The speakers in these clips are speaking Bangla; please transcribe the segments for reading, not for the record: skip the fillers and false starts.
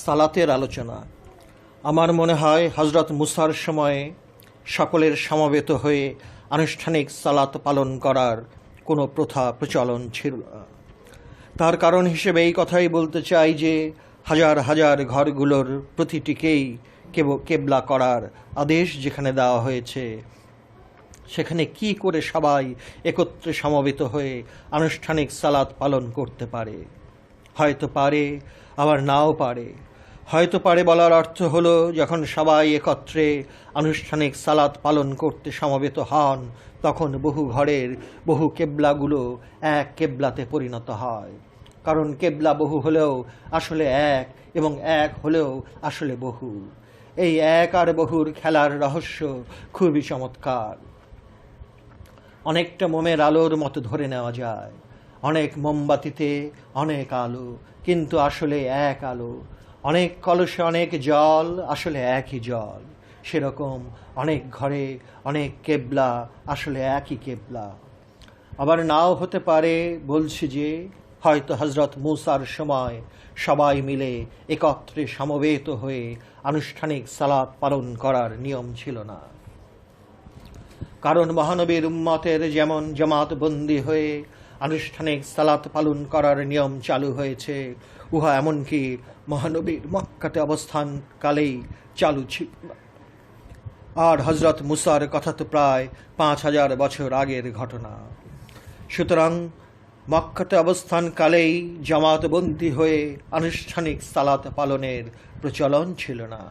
সালাতের আলোচনা। আমার মনে হয় হজরত মুসার সময়ে সকলের সমবেত হয়ে আনুষ্ঠানিক সালাত পালন করার কোনো প্রথা প্রচলন ছিল না। তার কারণ হিসেবে এই কথাই বলতে চাই যে হাজার হাজার ঘরগুলোর প্রতিটিকেই কেবলা করার আদেশ যেখানে দেওয়া হয়েছে, সেখানে কি করে সবাই একত্রে সমবেত হয়ে আনুষ্ঠানিক সালাত পালন করতে পারে? হয়তো পারে, আবার নাও পারে। হয়তো পারে বলার অর্থ হলো, যখন সবাই একত্রে আনুষ্ঠানিক সালাত পালন করতে সমবেত হন, তখন বহু ঘরের বহু কেবলাগুলো এক কেবলাতে পরিণত হয়। কারণ কেবলা বহু হলেও আসলে এক, এবং এক হলেও আসলে বহু। এই এক আর বহুর খেলার রহস্য খুবই চমৎকার। অনেকটা মোমের আলোর মতো ধরে নেওয়া যায়। অনেক মোমবাতিতে অনেক আলো, কিন্তু আসলে এক আলো। অনেক কলসে অনেক জল, আসলে একই জল। সেরকম অনেক ঘরে অনেক কেবলা, আসলে একই কেবলা। আবার নাও হতে পারে, বলছি যে হয়তো হজরত মুসার সময় সবাই মিলে একত্রে সমবেত হয়ে আনুষ্ঠানিক সালাত পালন করার নিয়ম ছিল না। কারণ মহানবীর উম্মতের যেমন জামাতবন্দি হয়ে আনুষ্ঠানিক সালাত পালন করার নিয়ম চালু হয়েছে, উহা এমনকি মহানবীর মক্কাতে অবস্থানকালেই চালু ছিল। আর হজরত মুসার কথা তো প্রায় 5000 বছর আগের ঘটনা। সুতরাং মক্কাতে অবস্থানকালেই জামাতবন্দি হয়ে আনুষ্ঠানিক সালাত পালনের প্রচলন ছিল না।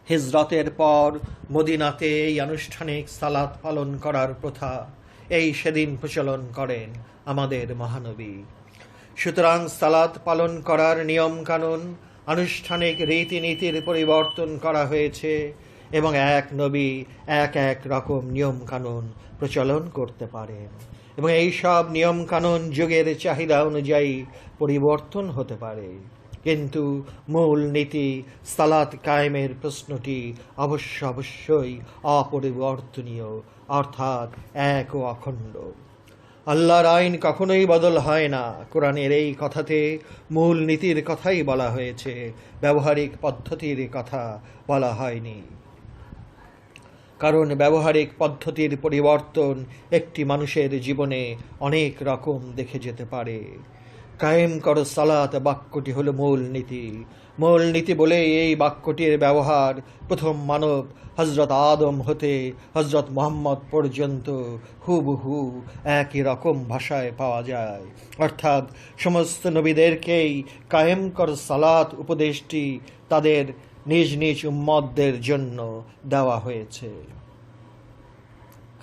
হিজরতের পর মদিনাতে এই আনুষ্ঠানিক সালাত পালন করার প্রথা সেদিন প্রচলন করেন আমাদের মহানবী। সুতরাং সালাত পালন করার নিয়ম কানুন, আনুষ্ঠানিক রীতিনীতির পরিবর্তন করা হয়েছে, এবং এক নবী এক এক রকম নিয়ম কানুন প্রচলন করতে পারেন, এবং এই সব নিয়ম কানুন যুগের চাহিদা অনুযায়ী পরিবর্তন হতে পারে। কিন্তু মূল নীতি সালাত কায়েমের প্রশ্নটি অবশ্যই অপরিবর্তনীয়, অর্থাৎ এক ও অখণ্ড। আল্লাহর আইন কখনোই বদল হয় না। কোরআনের এই কথাতে মূল নীতির কথাই বলা হয়েছে, ব্যবহারিক পদ্ধতির কথা বলা হয়নি। কারণ ব্যবহারিক পদ্ধতির পরিবর্তন একটি মানুষের জীবনে অনেক রকম দেখে যেতে পারে। কায়েম করো সালাত বাক্যটি হলো মূল নীতি। মূল নীতি বলে এই বাক্যটির ব্যবহার প্রথম মানব হজরত আদম হতে হজরত মুহাম্মদ পর্যন্ত হুবহু একই রকম ভাষায় পাওয়া যায়। অর্থাৎ সমস্ত নবীদেরকেই কায়েম করো সালাত উপদেশটি তাদের নিজ নিজ উম্মতদের জন্য দেওয়া হয়েছে।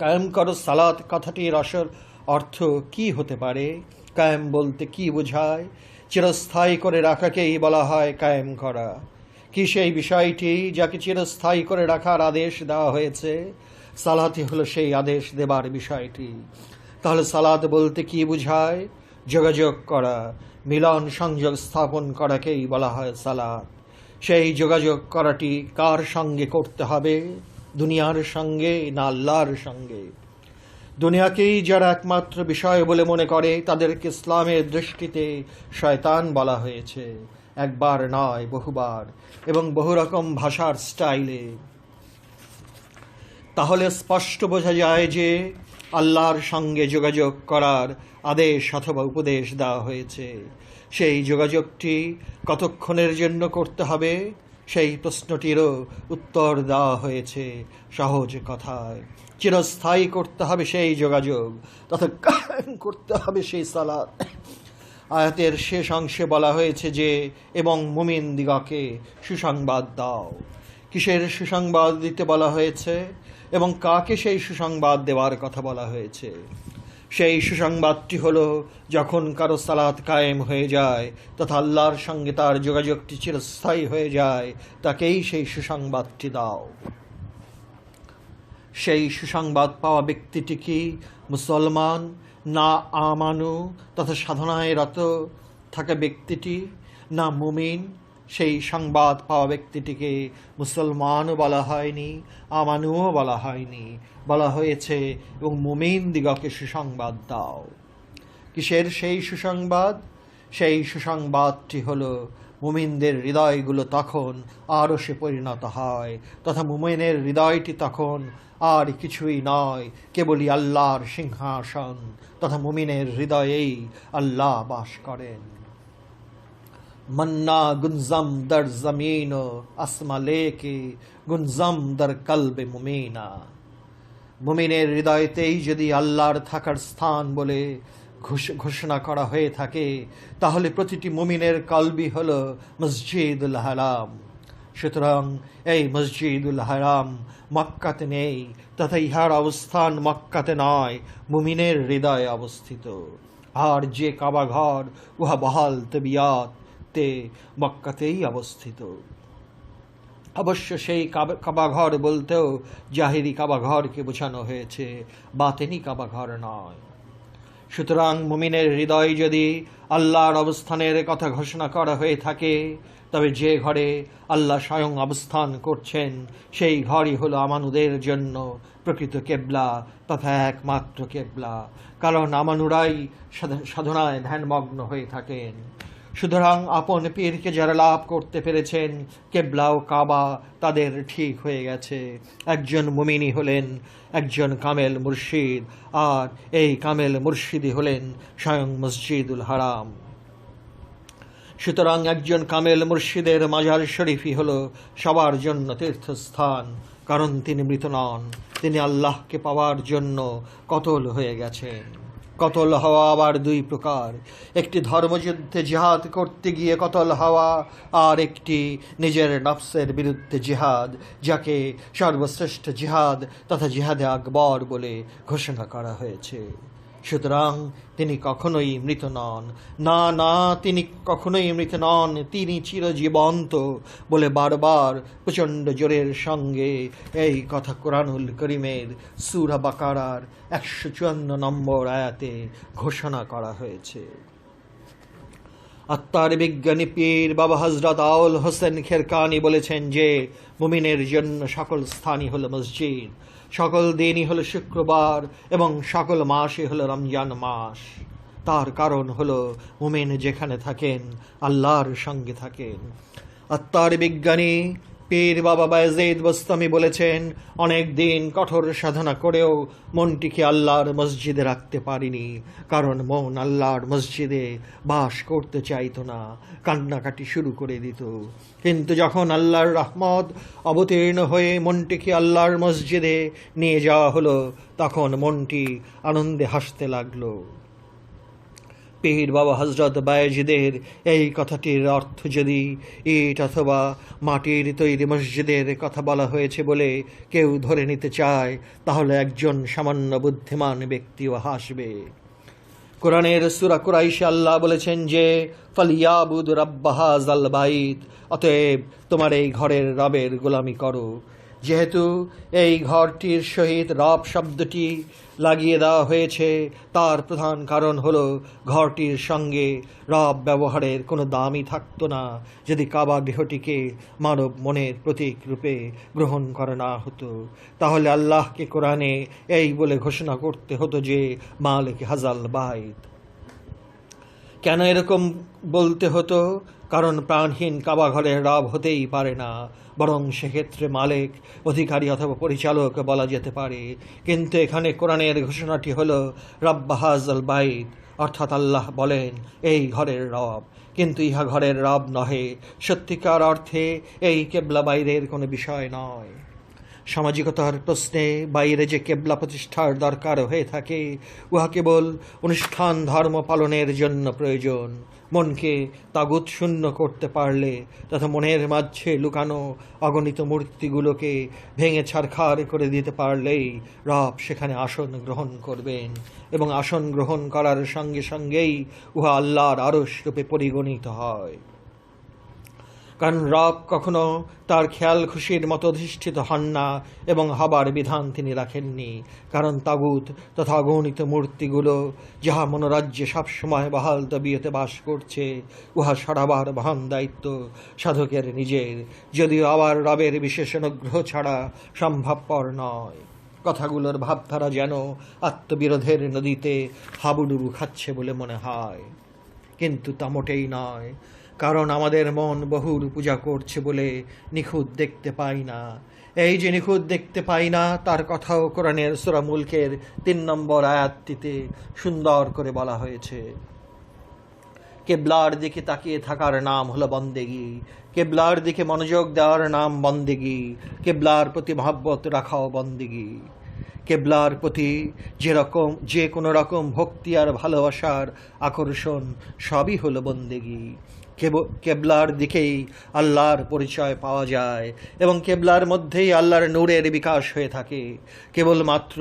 কায়েম করো সালাত কথাটির আসল অর্থ কি হতে পারে? কায়েম বলতে কি বোঝায়? চিরস্থায়ী করে রাখাকেই বলা হয় কায়েম করা। কি সেই বিষয়টি যাকে চিরস্থায়ী করে রাখার আদেশ দেওয়া হয়েছে? সালাতই হলো সেই আদেশ দেবার বিষয়টি। তাহলে সালাত বলতে কি বোঝায়? যোগাযোগ করা, মিলন সংযোগ স্থাপন করাকেই বলা হয় সালাত। সেই যোগাযোগ করাটি কার সঙ্গে করতে হবে? দুনিয়ার সঙ্গে না আল্লাহর সঙ্গে? দুনিয়াকেই যারা একমাত্র বিষয় বলে মনে করে, তাদেরকে ইসলামের দৃষ্টিতে শয়তান বলা হয়েছে, একবার নয় বহুবার, এবং বহু রকম ভাষার স্টাইলে। তাহলে স্পষ্ট বোঝা যায় যে আল্লাহর সঙ্গে যোগাযোগ করার আদেশ অথবা উপদেশ দেওয়া হয়েছে। সেই যোগাযোগটি কতক্ষণের জন্য করতে হবে, সেই প্রশ্নটিরও উত্তর দেওয়া হয়েছে সহজ কথায়। চিরস্থায়ী করতে হবে সেই যোগাযোগ, তথা কায়েম করতে হবে সেই সালাত। আয়াতের শেষ অংশে বলা হয়েছে যে, এবং মুমিন দিগকে সুসংবাদ দাও। কিসের সুসংবাদ দিতে বলা হয়েছে, এবং কাকে সেই সুসংবাদ দেওয়ার কথা বলা হয়েছে? সেই সুসংবাদটি হলো, যখন কারো সালাত কায়েম হয়ে যায় তথা আল্লাহর সঙ্গে তার যোগাযোগটি চিরস্থায়ী হয়ে যায়, তাকেই সেই সুসংবাদটি দাও। সেই সুসংবাদ পাওয়া ব্যক্তিটি কি মুসলমান, না আমানু তথা সাধনায় রত থাকা ব্যক্তিটি, না মুমিন? সেই সংবাদ পাওয়া ব্যক্তিটিকে মুসলমানও বলা হয়নি, আমানুও বলা হয়নি, বলা হয়েছে এবং মুমিন দিগকে সুসংবাদ দাও। কিসের সেই সুসংবাদ? সেই সুসংবাদটি হলো মুমিনদের হৃদয়গুলো তখন আরশে পরিণত হয়, তথা মুমিনের হৃদয়টি তখন আর কিছুই নয়, কেবলই আল্লাহর সিংহাসন, তথা মুমিনের হৃদয়েই আল্লাহ বাস করেন। मन्ना गुंजम दर जमीन आसमा लेके गुंजम दर कल्बे मुमीना। মুমিনের হৃদয়তেই যদি আল্লাহর থাকার স্থান বলে ঘোষণা করা হয়ে থাকে, তাহলে প্রতিটি মুমিনের কলবি হল মসজিদুল হারাম। সুতরাং এই মসজিদুল হারাম মক্কাতে নেই, তথা ইহার অবস্থান মক্কাতে নয়, মুমিনের হৃদয়ে অবস্থিত। আর যে কাবা ঘর উহা বহাল তবিয়াত মক্কাতেই অবস্থিত। অবশ্য সেই কাবাঘর বলতেও জাহিরি কাবাঘরকে বোঝানো হয়েছে, বাতেনি কাবাঘর নয়। সুতরাং মুমিনের হৃদয় যদি আল্লাহর অবস্থানের কথা ঘোষণা করা হয়ে থাকে, তবে যে ঘরে আল্লাহ স্বয়ং অবস্থান করছেন সেই ঘরই হলো আমানুদের জন্য প্রকৃত কেবলা তথা একমাত্র কেবলা, কারণ আমানুরাই সাধনায় ধ্যানমগ্ন হয়ে থাকেন। সুতরাং আপন পীরকে যারা লাভ করতে পেরেছেন, কেবলা ও কাবা তাদের ঠিক হয়ে গেছে। একজন মুমিনি হলেন একজন কামেল মুর্শিদ, আর এই কামেল মুর্শিদি হলেন স্বয়ং মসজিদুল হারাম। সুতরাং একজন কামেল মুর্শিদের মাজার শরীফই হল সবার জন্য তীর্থস্থান, কারণ তিনি মৃত নন, তিনি আল্লাহকে পাওয়ার জন্য কতল হয়ে গেছেন। কতল হওয়া আবার দুই প্রকার, একটি ধর্মযুদ্ধে জিহাদ করতে গিয়ে কতল হওয়া, আর একটি নিজের নফসের বিরুদ্ধে জিহাদ, যাকে সর্বশ্রেষ্ঠ জিহাদ তথা জিহাদে আকবর বলে ঘোষণা করা হয়েছে। সুতরাং তিনি কখনোই মৃত নন, না না, তিনি কখনোই মৃত নন, তিনি চিরজীবন্ত বলে বারবার প্রচণ্ড জোরের সঙ্গে এই কথা কোরআনুল করিমের সূরা বাকারার 154 নম্বর আয়াতে ঘোষণা করা হয়েছে। আত্মার বিজ্ঞানী পীর বাবা হযরত আউল হোসেন খেরকানি বলেছেন যে মুমিনের জন্য সকল স্থানই হলো মসজিদ, সকল দিনই হলো শুক্রবার এবং সকল মাসই হলো রমজান মাস। তার কারণ হলো মুমিন যেখানে থাকেন আল্লাহর সঙ্গে থাকেন। আত্মার বিজ্ঞানী পীর বাবা বায়েজিদ বোস্তামি বলেছেন, অনেক দিন কঠোর সাধনা করেও মনটিকে আল্লাহর মসজিদে রাখতে পারিনি, কারণ মন আল্লাহর মসজিদে বাস করতে চাইতো না, কান্নাকাটি শুরু করে দিত। কিন্তু যখন আল্লাহর রহমত অবতীর্ণ হয়ে মনটিকে আল্লাহর মসজিদে নিয়ে যাওয়া হলো, তখন মনটি আনন্দে হাসতে লাগলো। পীর বাবা হযরত বায়েজিদের এই কথাটির অর্থ যদি ইট অথবা মাটির তৈরি মসজিদের কথা বলা হয়েছে বলে কেউ ধরে নিতে চায়, তাহলে একজন সামান্য বুদ্ধিমান ব্যক্তিও হাসবে। কোরআনের সূরা কুরাইশে আল্লাহ বলেছেন যে ফালিয়াবুদ রাব্ব হাযাল বাইত, অতএব তোমার এই ঘরের রবের গোলামি করো। যেহেতু এই ঘরটির সহিত রব শব্দটি লাগিয়ে দেওয়া হয়েছে, তার প্রধান কারণ হলো ঘরটির সঙ্গে রব ব্যবহারের কোনো দামই থাকতো না যদি কাবা গৃহটিকে মানব মনের প্রতীক রূপে গ্রহণ করা না হতো। তাহলে আল্লাহকে কোরআনে এই বলে ঘোষণা করতে হতো যে মালিক হাজাল বাইত। কেন এরকম বলতে হতো? কারণ প্রাণহীন কাবা ঘরের রব হতেই পারে না, বরং সেক্ষেত্রে মালিক, অধিকারী অথবা পরিচালক বলা যেতে পারে। কিন্তু এখানে কোরআনের ঘোষণাটি হলো রাব্ব হাযাল বাইত, অর্থাৎ আল্লাহ বলেন এই ঘরের রব। কিন্তু ইহা ঘরের রব নহে, সত্যিকার অর্থে এই কেবলা বাইরের কোনো বিষয় নয়। সামাজিকতার প্রশ্নে বাইরে যে কেবলা প্রতিষ্ঠার দরকার হয়ে থাকে, উহা কেবল অনুষ্ঠান ধর্ম পালনের জন্য প্রয়োজন। মনকে তাগুত শূন্য করতে পারলে তথা মনের মাঝে লুকানো অগণিত মূর্তিগুলোকে ভেঙে ছারখার করে দিতে পারলেই রব সেখানে আসন গ্রহণ করবেন, এবং আসন গ্রহণ করার সঙ্গে সঙ্গেই উহা আল্লাহর আরশ রূপে পরিগণিত হয়। কারণ রব কখনো তার খেয়াল খুশির মতো অধিষ্ঠিত হন না এবং হবার বিধান তিনি রাখেননি। কারণ তাগুত তথা অগণিত মূর্তিগুলো যাহা মনোরাজ্যে সবসময় বহাল তবিয়তে বাস করছে, উহা সরাবার বহন দায়িত্ব সাধকের নিজের, যদিও আবার রবের বিশেষ অনুগ্রহ ছাড়া সম্ভবপর নয়। কথাগুলোর ভাবধারা যেন আত্মবিরোধের নদীতে হাবুডুবু খাচ্ছে বলে মনে হয়, কিন্তু তা মোটেই নয়। কারণ আমাদের মন বহুর পূজা করছে বলে নিখুঁত দেখতে পাই না। এই যে নিখুঁত দেখতে পাই না, তার কথাও কোরআনের সূরা মুলকের ৩ নম্বর আয়াতটিতে সুন্দর করে বলা হয়েছে। কেবলার দিকে তাকিয়ে থাকার নাম হলো বন্দেগি, কেবলার দিকে মনোযোগ দেওয়ার নাম বন্দেগি, কেবলার প্রতি মহব্বত রাখাও বন্দেগি। কেবলার প্রতি যে কোনো রকম ভক্তি আর ভালোবাসার আকর্ষণ সবই হলো বন্দেগি। কেবলার দিকেই আল্লাহর পরিচয় পাওয়া যায় এবং কেবলার মধ্যেই আল্লাহর নূরের বিকাশ হয়ে থাকে। কেবলমাত্র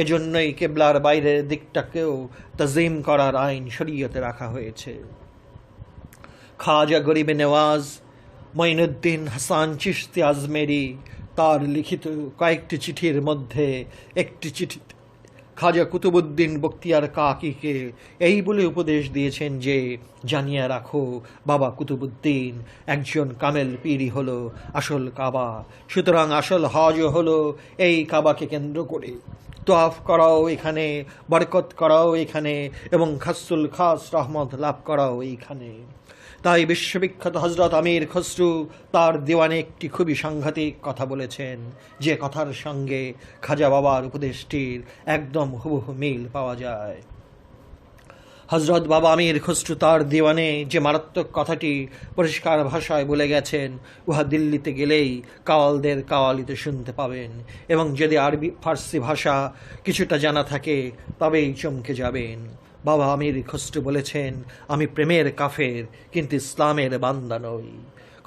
এজন্যই কেবলার বাইরের দিকটাকেও তাজিম করার আইন শরীয়তে রাখা হয়েছে। খাজা গরিবে নেওয়াজ মঈনুদ্দিন হাসান চিশতি আজমেরি তার লিখিত কয়েকটি চিঠির মধ্যে একটি চিঠি খাজা কুতুবুদ্দিন বখতিয়ার কাকিকে এই বলে উপদেশ দিয়েছেন যে, জানিয়ে রাখো বাবা কুতুবুদ্দিন একজন কামেল পীরই হলো আসল কাবা, সুতরাং আসল হজও হলো এই কাবাকে কেন্দ্র করে। তোয়াফ করাও এখানে, বরকত করাও এখানে এবং খাসুল খাস রহমত লাভ করাও এইখানে। তাই বিশ্ববিখ্যাত হজরত আমির খসরু তার দিওয়ানে একটি খুবই সাংঘাতিক কথা বলেছেন, যে কথার সঙ্গে খাজা বাবার উপদেশটির একদম হুবহু মিল পাওয়া যায়। হজরত বাবা আমির খসরু তার দিওয়ানে যে মারাত্মক কথাটি পরিষ্কার ভাষায় বলে গেছেন, উহা দিল্লিতে গেলেই কাওয়ালদের কাওয়ালিতে শুনতে পাবেন এবং যদি আরবি ফার্সি ভাষা কিছুটা জানা থাকে তবেই চমকে যাবেন। বাবা আমির খসরু বলেছেন, আমি প্রেমের কাফের কিন্তু ইসলামের বান্দা নই।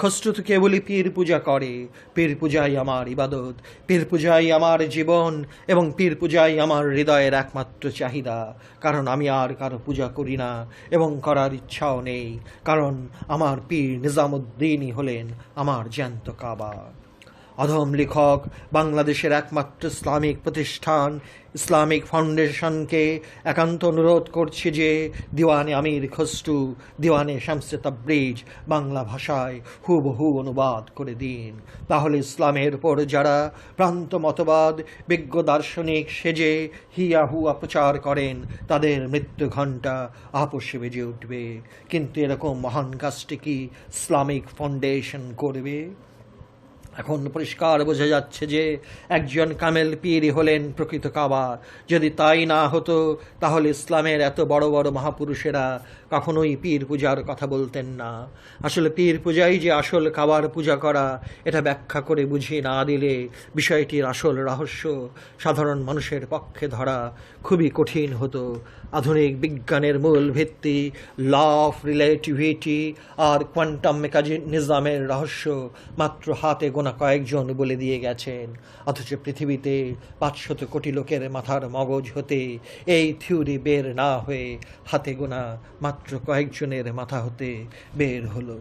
খসরু তো কেবলই পীর পূজা করে, পীর পূজাই আমার ইবাদত, পীর পূজাই আমার জীবন এবং পীর পূজাই আমার হৃদয়ের একমাত্র চাহিদা। কারণ আমি আর কারো পূজা করি না এবং করার ইচ্ছাও নেই, কারণ আমার পীর নিজামুদ্দিনই হলেন আমার জ্যান্ত কাবা। অধম লেখক বাংলাদেশের একমাত্র ইসলামিক প্রতিষ্ঠান ইসলামিক ফাউন্ডেশনকে একান্ত অনুরোধ করছি যে দিওয়ানে আমির খসরু, দিওয়ানে শামসে তাবরিজ বাংলা ভাষায় হুবহু অনুবাদ করে দিন। তাহলে ইসলামের উপর যারা ভ্রান্ত মতবাদ বিজ্ঞ দার্শনিক সেজে হিয়া হুয়া প্রচার করেন তাদের মৃত্যু ঘণ্টা আপোষে বেজে উঠবে। কিন্তু এরকম মহান কাজটি কি ইসলামিক ফাউন্ডেশন করবে? এখন পরিষ্কার বোঝা যাচ্ছে যে একজন কামেল পীরই হলেন প্রকৃত কাবা। যদি তাই না হতো তাহলে ইসলামের এত বড় বড় মহাপুরুষেরা কখনোই পীর পূজার কথা বলতেন না। আসলে পীর পূজাই যে আসল কাবার পূজা করা, এটা ব্যাখ্যা করে বুঝিয়ে না দিলে বিষয়টির আসল রহস্য সাধারণ মানুষের পক্ষে ধরা খুবই কঠিন হতো। আধুনিক বিজ্ঞানের মূল ভিত্তি ল অফ রিলেটিভিটি আর কোয়ান্টাম মেকানিজমের রহস্য মাত্র হাতে গোনা কয়েকজন বলে দিয়ে গেছেন, অথচ পৃথিবীতে 500 কোটি লোকের মাথার মগজ হতে এই থিওরি বের না হয়ে হাতে গোনা মাত্র কয়েকজনের মাথা হতে বের হলো।